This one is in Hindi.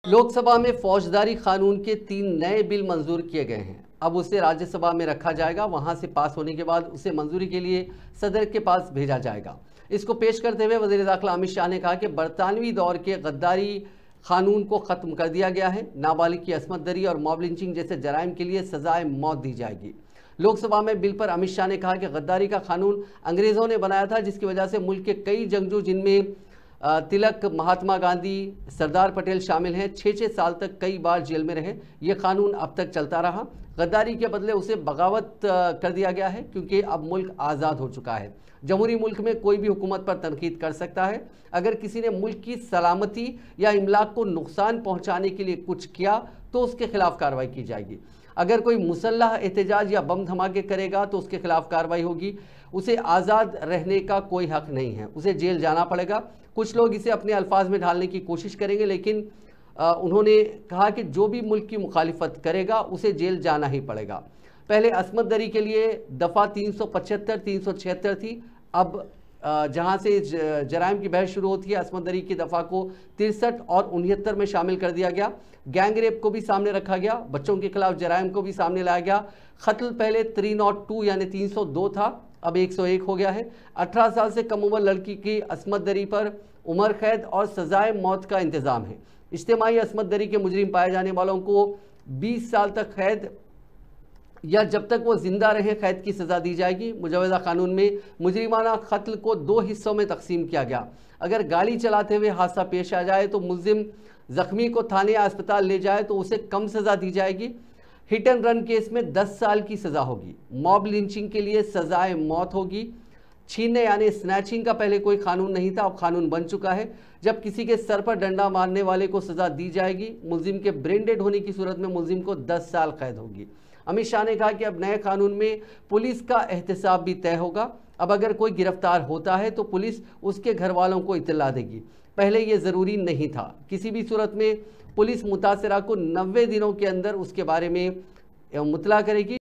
लोकसभा में फौजदारी कानून के 3 नए बिल मंजूर किए गए हैं। अब उसे राज्यसभा में रखा जाएगा, वहां से पास होने के बाद उसे मंजूरी के लिए सदर के पास भेजा जाएगा। इसको पेश करते हुए वज़ीर दाखिला अमित शाह ने कहा कि बरतानवी दौर के गद्दारी कानून को ख़त्म कर दिया गया है। नाबालिग की असमत दरी और मॉब लिंचिंग जैसे जराइम के लिए सजाए मौत दी जाएगी। लोकसभा में बिल पर अमित शाह ने कहा कि गद्दारी का कानून अंग्रेज़ों ने बनाया था, जिसकी वजह से मुल्क के कई जंगजू, जिनमें तिलक, महात्मा गांधी, सरदार पटेल शामिल हैं, 6-6 साल तक कई बार जेल में रहे। ये कानून अब तक चलता रहा। गद्दारी के बदले उसे बगावत कर दिया गया है, क्योंकि अब मुल्क आज़ाद हो चुका है। जमहूरी मुल्क में कोई भी हुकूमत पर तनकीद कर सकता है। अगर किसी ने मुल्क की सलामती या इमलाक को नुकसान पहुँचाने के लिए कुछ किया तो उसके खिलाफ कार्रवाई की जाएगी। अगर कोई मुसल्लह एहतजाज या बम धमाके करेगा तो उसके खिलाफ कार्रवाई होगी। उसे आज़ाद रहने का कोई हक नहीं है, उसे जेल जाना पड़ेगा। कुछ लोग इसे अपने अल्फाज में ढालने की कोशिश करेंगे, लेकिन उन्होंने कहा कि जो भी मुल्क की मुखालिफत करेगा उसे जेल जाना ही पड़ेगा। पहले असमत दरी के लिए दफ़ा 375, 376 थी। अब जहां से जराइम की बहस शुरू होती है, असमत दरी की दफ़ा को 63 और 69 में शामिल कर दिया गया। गैंग रेप को भी सामने रखा गया। बच्चों के खिलाफ जराइम को भी सामने लाया गया। कत्ल पहले 302 यानी 302 था, अब 101 हो गया है। 18 साल से कम उम्र लड़की की असमत दरी पर उम्र कैद और सजाए मौत का इंतज़ाम है। इज्तिमाई असमत दरी के मुजरिम पाए जाने वालों को 20 साल तक कैद या जब तक वो जिंदा रहे कैद की सज़ा दी जाएगी। मुजवज़ा कानून में मुजरिमाना कत्ल को 2 हिस्सों में तकसीम किया गया। अगर गाड़ी चलाते हुए हादसा पेश आ जाए तो मुलजिम ज़ख्मी को थाने या अस्पताल ले जाए तो उसे कम सज़ा दी जाएगी। हिट एंड रन केस में 10 साल की सज़ा होगी। मॉब लिंचिंग के लिए सजाए मौत होगी। छीनने यानी स्नैचिंग का पहले कोई कानून नहीं था, अब कानून बन चुका है। जब किसी के सर पर डंडा मारने वाले को सज़ा दी जाएगी। मुलजिम के ब्रेन डेड होने की सूरत में मुलजिम को 10 साल कैद होगी। अमित शाह ने कहा कि अब नए कानून में पुलिस का एहतसाब भी तय होगा। अब अगर कोई गिरफ्तार होता है तो पुलिस उसके घर वालों को इत्तला देगी। पहले ये ज़रूरी नहीं था। किसी भी सूरत में पुलिस मुतासरा को 90 दिनों के अंदर उसके बारे में मुतला करेगी।